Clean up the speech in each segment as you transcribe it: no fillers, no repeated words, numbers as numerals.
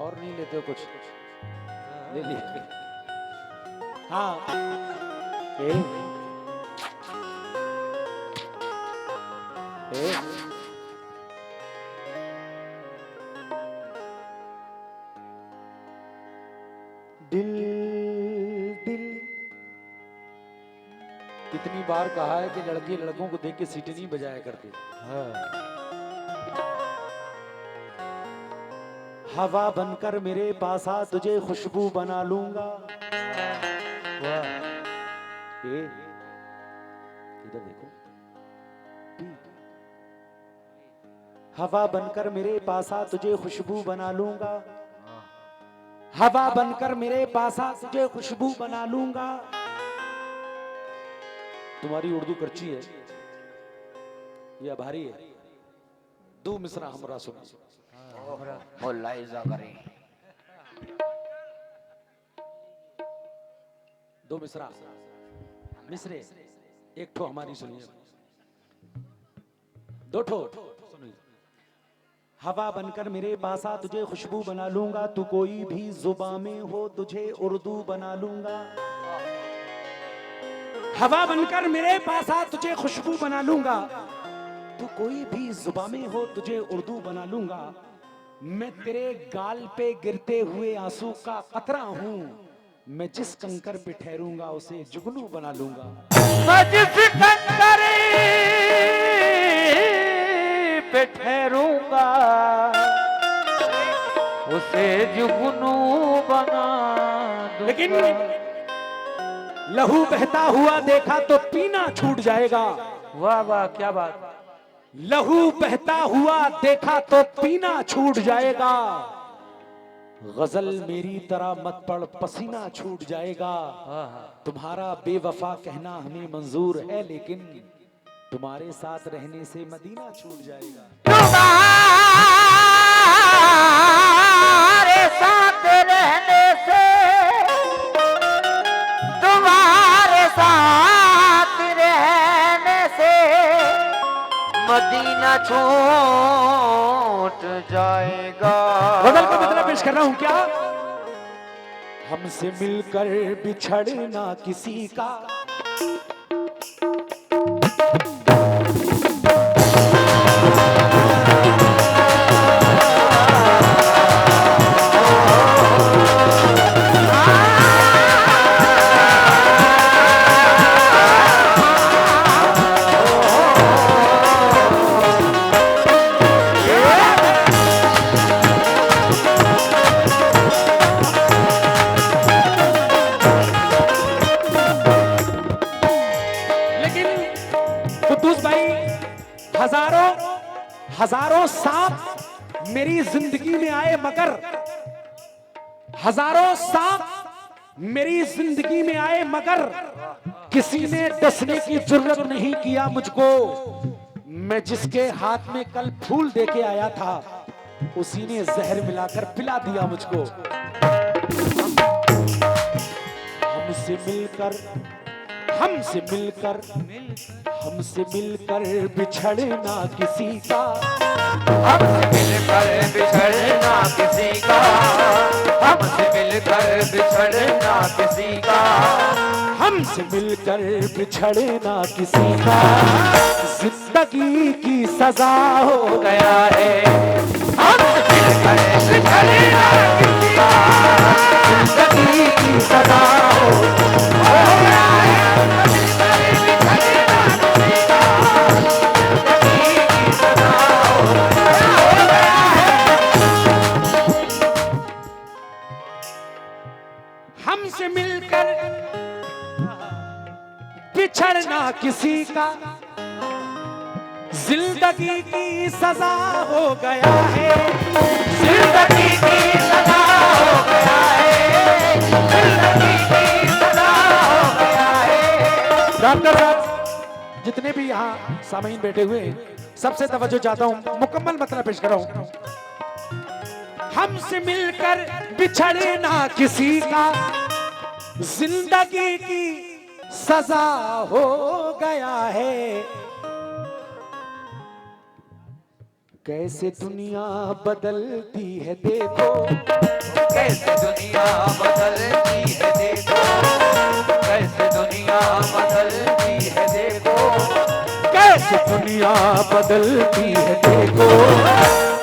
और नहीं लेते हो कुछ? ले लिए। हाँ ए, ए, दिल दिल कितनी बार कहा है कि लड़के लड़कों को देख के सीटी नहीं बजाया करते। हाँ। हवा बनकर मेरे पास आ, तुझे खुशबू बना लूंगा। वाह। ए, इधर देखो। हवा बनकर मेरे पास आ, तुझे खुशबू बना लूंगा। हवा बनकर मेरे पास आ, तुझे खुशबू बना लूंगा। तुम्हारी उर्दू करची है या भारी है? दो मिसरा हमरा सुना। दो मिसरा मिसरे, एक ठो हमारी सुनिए, दो ठो सुनिए। हवा बनकर मेरे पास आ, तुझे खुशबू बना लूंगा। तू कोई भी जुबान में हो, तुझे उर्दू बना लूंगा। हवा बनकर मेरे पास आ, तुझे खुशबू बना लूंगा। तू कोई भी जुबान में हो, तुझे उर्दू बना लूंगा। मैं तेरे गाल पे गिरते हुए आंसू का कतरा हूं। मैं जिस कंकर पे ठहरूंगा उसे जुगनू बना लूंगा। मैं जिस कंकर पे ठहरूंगा उसे जुगनू बना दूंगा। लेकिन लहू बहता हुआ देखा तो पीना छूट जाएगा। वाह वाह, क्या बात। लहू बहता हुआ देखा तो पीना छूट जाएगा। गजल मेरी तरह मत पढ़, पसीना छूट जाएगा। तुम्हारा बेवफा कहना हमें मंजूर है, लेकिन तुम्हारे साथ रहने से मदीना छूट जाएगा। तुम्हारे साथ रहने से, तुम्हारे साथ रहने से मदीना छूट जाएगा। गजल का मतलब पेश कर रहा हूं क्या? हमसे मिलकर बिछड़ना किसी का हजारों सांप मेरी जिंदगी में आए, मगर हजारों सांप मेरी जिंदगी में आए, मगर किसी ने डसने की जरूरत नहीं किया मुझको। मैं जिसके हाथ में कल फूल देके आया था, उसी ने जहर मिलाकर पिला दिया मुझको। हमसे मिलकर हमसे मिलकर हमसे मिलकर बिछड़ना किसी का, हमसे मिलकर बिछड़ना किसी का, हमसे मिलकर बिछड़ना किसी का, हमसे मिलकर बिछड़ना किसी का जिंदगी की सजा हो गया है। हमसे मिलकर बिछड़ना किसी का जिंदगी की सजा हो गया है। हमसे मिलकर बिछड़ना किसी का जिंदगी की सजा हो गया है। जिंदगी की सजा हो गया है, जिंदगी की सजा हो गया है। डॉक्टर साहब, जितने भी यहाँ सामीन बैठे हुए हैं, सबसे तवज्जो चाहता हूँ, मुकम्मल मतलब पेश कर रहा हूँ। हमसे मिलकर बिछड़ना किसी का जिंदगी की सजा हो गया है। कैसे दुनिया बदलती है देखो, कैसे दुनिया बदलती है देखो, कैसे दुनिया बदलती है देखो, कैसे दुनिया बदलती है देखो,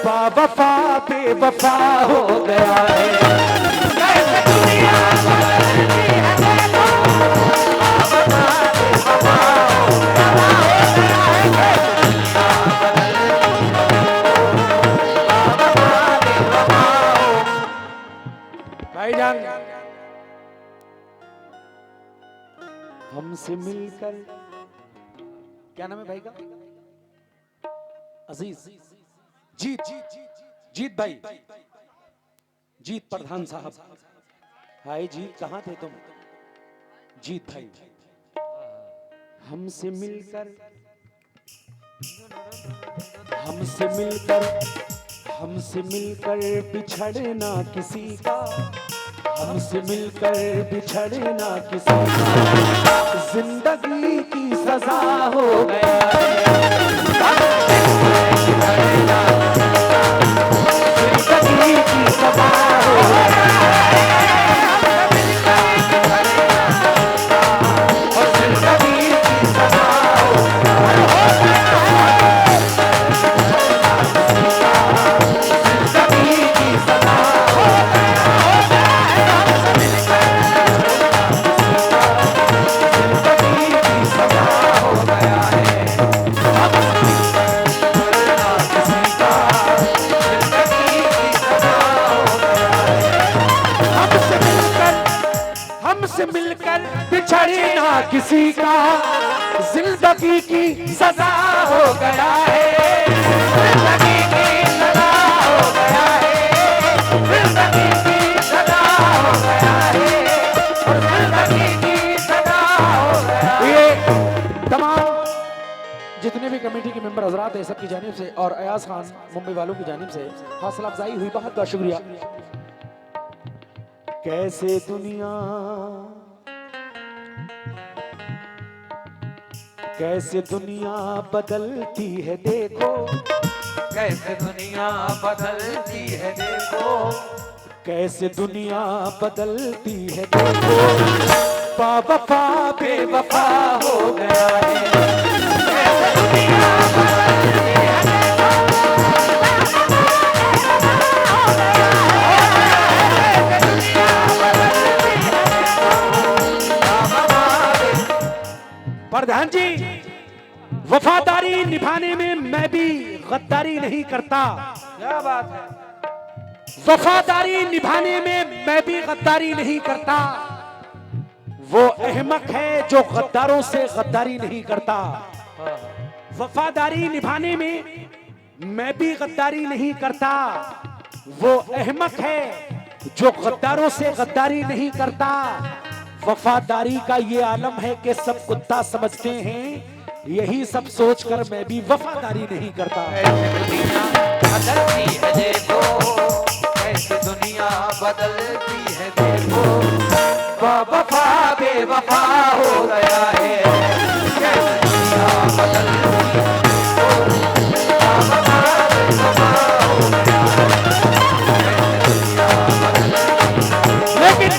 बावफा बेवफा हो गया है। कैसे दुनिया बदलती है देखो, बावफा बेवफा हो गया है, कैसे दुनिया बदलती है देखो, बावफा बेवफा हो। भाईजान हमसे मिलकर, क्या नाम है भाई का? अजीज जीत जीत भाई, जीत प्रधान साहब। हाय जीत, कहाँ थे तुम? जीत भाई, हमसे मिलकर हमसे मिलकर हमसे मिलकर बिछड़ना किसी का, हमसे मिलकर बिछड़ना किसी का जिंदगी की सजा हो गया है। जिंदगी की सजा हो गया है, और जिंदगी की सजा हो जिंदगी की सजा हो हमसे मिलकर बिछड़ना किसी का जिंदगी की सजा हो गया है, जिंदगी की सजा हो गया है, जिंदगी की सजा हो गया है, और जिंदगी की सजा हो गया है। ये तमाम जितने भी कमेटी के मेंबर हजरात है सबकी जानिब से और अयाज खान मुंबई वालों की जानिब से हौसला अफजाई हुई, बहुत बहुत शुक्रिया। कैसे दुनिया बदलती है देखो, कैसे दुनिया बदलती है देखो, कैसे दुनिया बदलती है देखो, बावफा बेवफा हो गया है। कैसे दुनिया बदलती है देखो, प्रधान जी, वफादारी निभाने में मैं भी गद्दारी नहीं करता। क्या बात है, वफादारी निभाने में मैं भी गद्दारी नहीं करता। वो अहमक है जो गद्दारों से गद्दारी नहीं करता। वफादारी निभाने में मैं भी गद्दारी नहीं करता। वो अहमक है जो गद्दारों से गद्दारी नहीं करता। वफादारी का ये आलम है कि सब कुत्ता समझते हैं, यही सब सोचकर मैं भी वफादारी नहीं करता। कैसे दुनिया बदलती है देखो, कैसे दुनिया बदलती है देखो, बावफा बेवफा हो गया है। कैसे दुनिया बदलती है देखो, बावफा बेवफा हो गया है। कैसे दुनिया बदलती है। लेकिन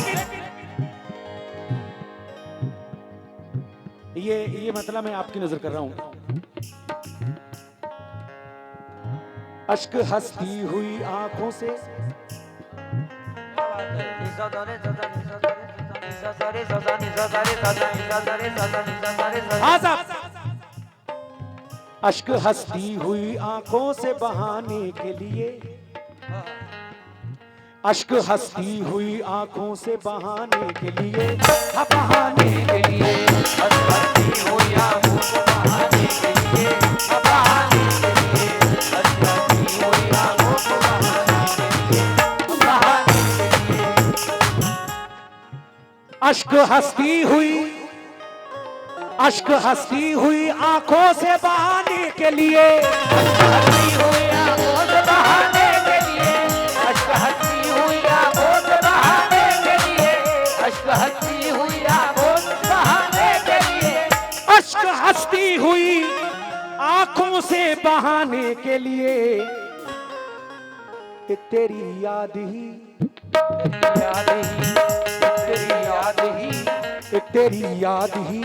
ये मतलब मैं आपकी नजर कर रहा हूं। अश्क हंसती हुई आंखों से हाँ साहब, अश्क हंसती हुई आंखों से बहाने के लिए, अश्क हंसती हुई आंखों से बहाने के लिए, बहाने के लिए, हंसती हुई आंखों से बहाने के लिए, बहाने के लिए, हंसती हुई आंखों से बहाने के लिए, बहाने के लिए। अश्क हंसती हुई आंखों से बहाने के लिए, हंसती हुई आंखों से बहाने के लिए, अश्क हंसती हुई आंखों से बहाने के लिए, अश्क हंसती हुई आंखों से बहाने के लिए, अश्क हंसती हुई आंखों से बहाने के लिए, तेरी याद ही एक तेरी याद ही,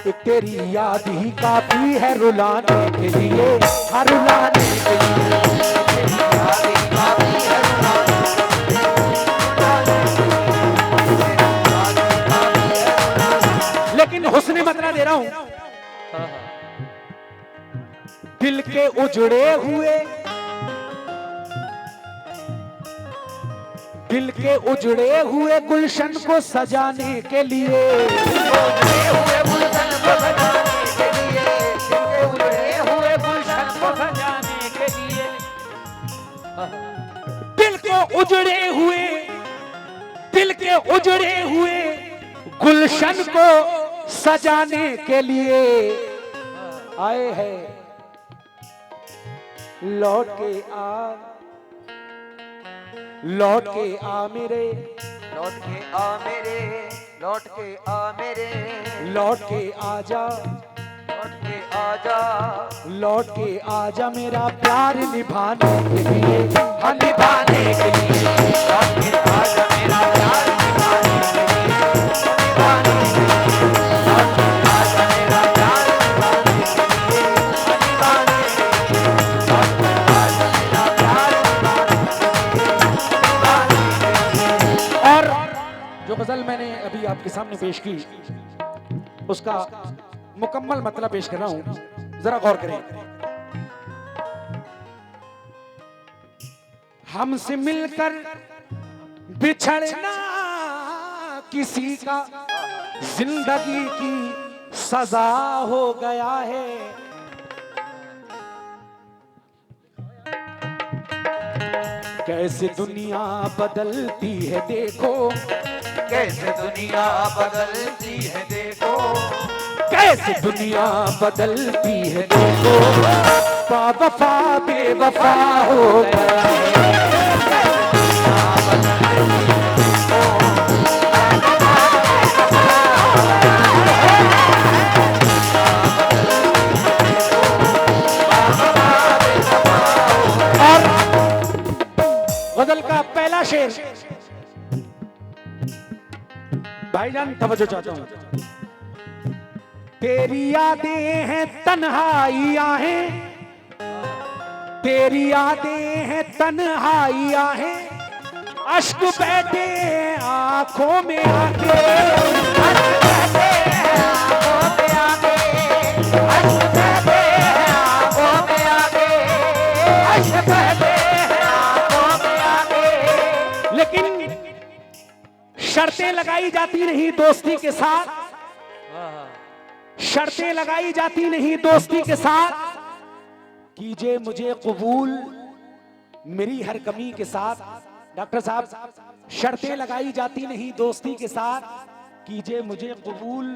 एक तेरी याद ही काफी है रुलाने के लिए, हर रुलाने के लिए। तेरी याद ही काफी है रुलाने के लिए। लेकिन हुस्न मतला दे रहा हूं, दिल के उजड़े हुए, दिल के उजड़े हुए गुलशन को सजाने के लिए, उजड़े हुए गुलशन को सजाने के लिए, दिल के उजड़े हुए गुलशन को सजाने के लिए, दिल को उजड़े हुए, दिल के उजड़े हुए गुलशन को सजाने के लिए आए हैं। लौट के आ, लौट के आ मेरे, लौट के आ मेरे, लौट के आ मेरे, लौट के आजा, लौट के आजा, लौट के आजा मेरा प्यार निभाने के लिए, हाँ निभाने के लिए। लौट के आजा मेरा प्यार निभाने के लिए, निभाने के लिए। लौट के आजा मेरा प्यार निभाने के लिए, निभाने के लिए। लौट के आजा मेरा प्यार निभाने के लिए। और जो गजल मैंने अभी आपके सामने पेश की, उसका मुकम्मल मतलब पेश कर रहा हूं, जरा गौर करें। हमसे मिलकर बिछड़ना किसी का जिंदगी की सजा हो गया है। कैसे दुनिया बदलती है देखो, कैसे दुनिया बदलती है देखो, कैसे दुनिया बदलती है देखो, बावफा बेवफा हो गया है। और गजल का पहला शेर, भाईजान तवज्जो चाहता हूं। तेरी यादें हैं तन्हाइयां हैं, तेरी यादें हैं तन्हाइयां हैं, अश्क बहते हैं आंखों में आके, अश्क बहते हैं आंखों में आके, अश्क बहते हैं आंखों में आके, अश्क बहते हैं आंखों में आके। लेकिन शर्तें लगाई जाती नहीं दोस्ती के साथ, शर्तें लगाई जाती नहीं दोस्ती के साथ। कीजिए मुझे कबूल मेरी हर कमी के साथ। डॉक्टर साहब, शर्तें लगाई जाती नहीं दोस्ती के साथ, कीजिए मुझे कबूल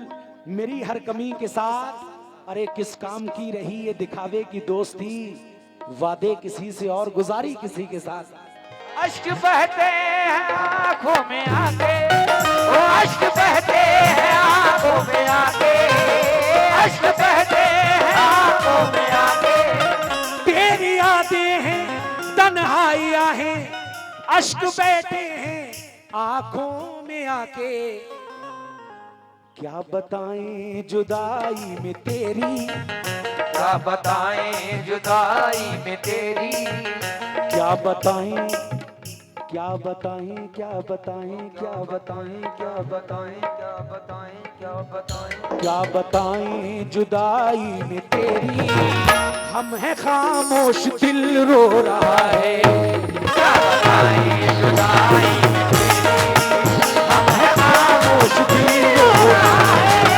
मेरी हर कमी के साथ। अरे किस काम की रही ये दिखावे की दोस्ती, वादे किसी से और गुजारी किसी के साथ। अश्क बहते हैं आंखों में आके, ओ अश्क बहते हैं आंखों में आके, अश्क बहते हैं आंखों में आके। तेरी यादें हैं तन्हाइयां हैं, अश्क बैठे हैं आंखों में आके। क्या बताएं जुदाई में तेरी, क्या बताएं जुदाई में तेरी, क्या बताएं, क्या बताएं, क्या बताएं, क्या बताएं, क्या बताएं, क्या बताएं, क्या बताएं, क्या बताएं जुदाई में तेरी। हम हैं खामोश दिल रो रहा है, क्या बताएं जुदाई में तेरी। हम हैं खामोश दिल रो रहा है।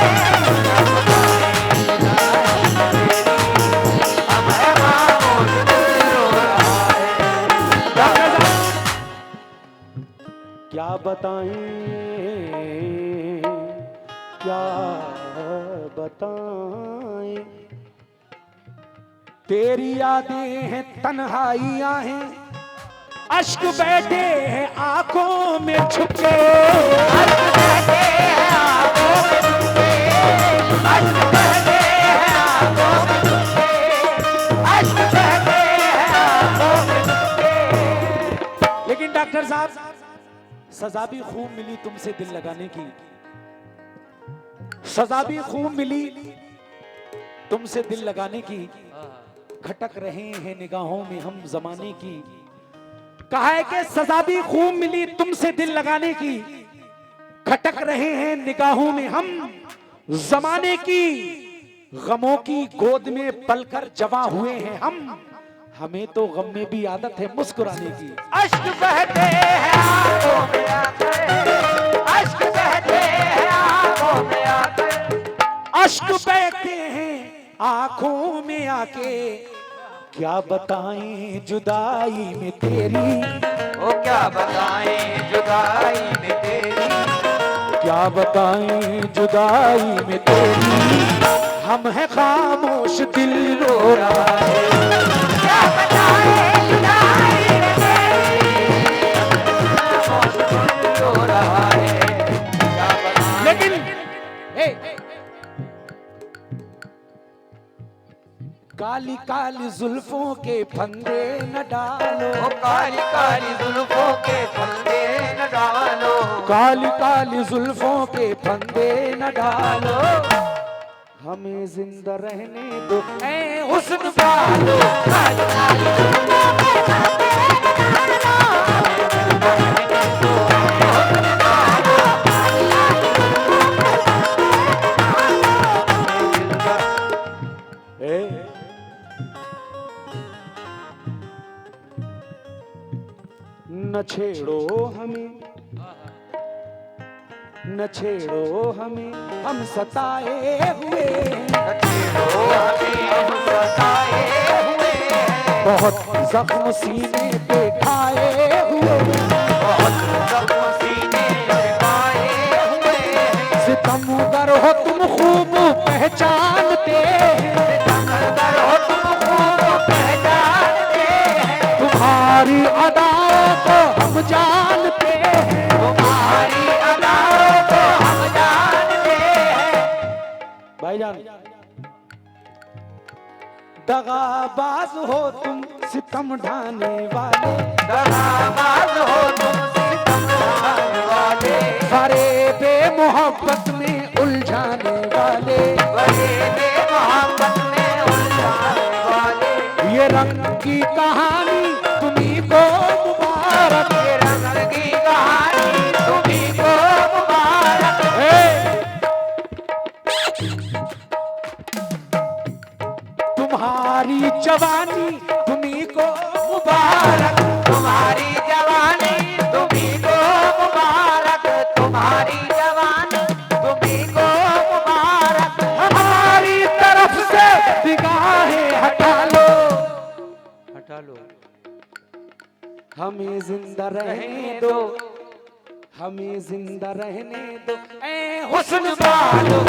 हम हैं खामोश दिल रो रहा है। क्या बताएं, क्या बताएं, तेरी यादें हैं तन्हाइयां हैं, अश्क बैठे हैं आंखों में छुपके, अश्क बहते हैं आंखों में छुपके, अश्क बहते हैं आंखों में छुपके, अश्क बहते हैं आंखों में छुपके। लेकिन डॉक्टर साहब सजा भी खूब मिली तुमसे दिल लगाने की, सजा भी खूब मिली तुमसे दिल लगाने की, खटक रहे हैं निगाहों में हम जमाने की। कहा है कि सजा भी खूब मिली तुमसे दिल लगाने की, खटक रहे हैं निगाहों में हम जमाने की। गमों की गोद में पलकर जवां हुए हैं हम, हमें तो गम में भी आदत है मुस्कुराने की। अश्क बहते हैं आंखों में आकर, अश्क बहते हैं आंखों में आकर, अश्क बहते हैं आंखों में आके, क्या बताएं जुदाई में तेरी, वो क्या बताएं जुदाई में तेरी, क्या बताएं जुदाई में तेरी, हम है खामोश दिल रो रहा है। क्या बताएं जुदाई में तेरी, खामोश दिल रो रहा है। क्या बताएं लेकिन काली काली जुल्फों के फंदे न डालो, वो काली काली जुल्फों के फंदे न डालो, काली काली जुल्फों के फंदे न डालो, हमें जिंदा रहने दो ऐ हुस्न वालो। काली काली जुल्फों के फंदे न डालो, न छेड़ो हमें, न छेड़ो हमें, हम सताए हुए छेड़ो हमें हम सताए हुए हैं, बहुत जख्म सीने पे खाए हुए, बहुत जख्म सीने पे खाए हुए हैं, सितमगर हो तुम खूब पहचानते हैं, सितमगर हो तुम खूब पहचानते हैं, तुम्हारी अदाओं को हम जानते हैं, तुम्हारी अदाओं को हम जानते हैं। भाईजान दगाबाज हो तुम सितम ढाने वाले, दगाबाज हो तुम सितम ढाने वाले, फरेबे मोहब्बत में उलझाने वाले, फरेबे मोहब्बत में उलझाने वाले, ये रंग की कहानी तुम्ही को मुबारक, ये रंग की कहानी तुम्ही को मुबारक, तुम्हारी जवानी तुम्ही को मुबारक, तुम्हारी जवानी तुम्ही को मुबारक, तुम्हारी जवानी तुम्ही को मुबारक, हमारी तरफ से निगाहें हटा लो, हटा लो, हमें जिंदा रहने दो, हमें जिंदा रहने दो ऐ हुस्न वालो।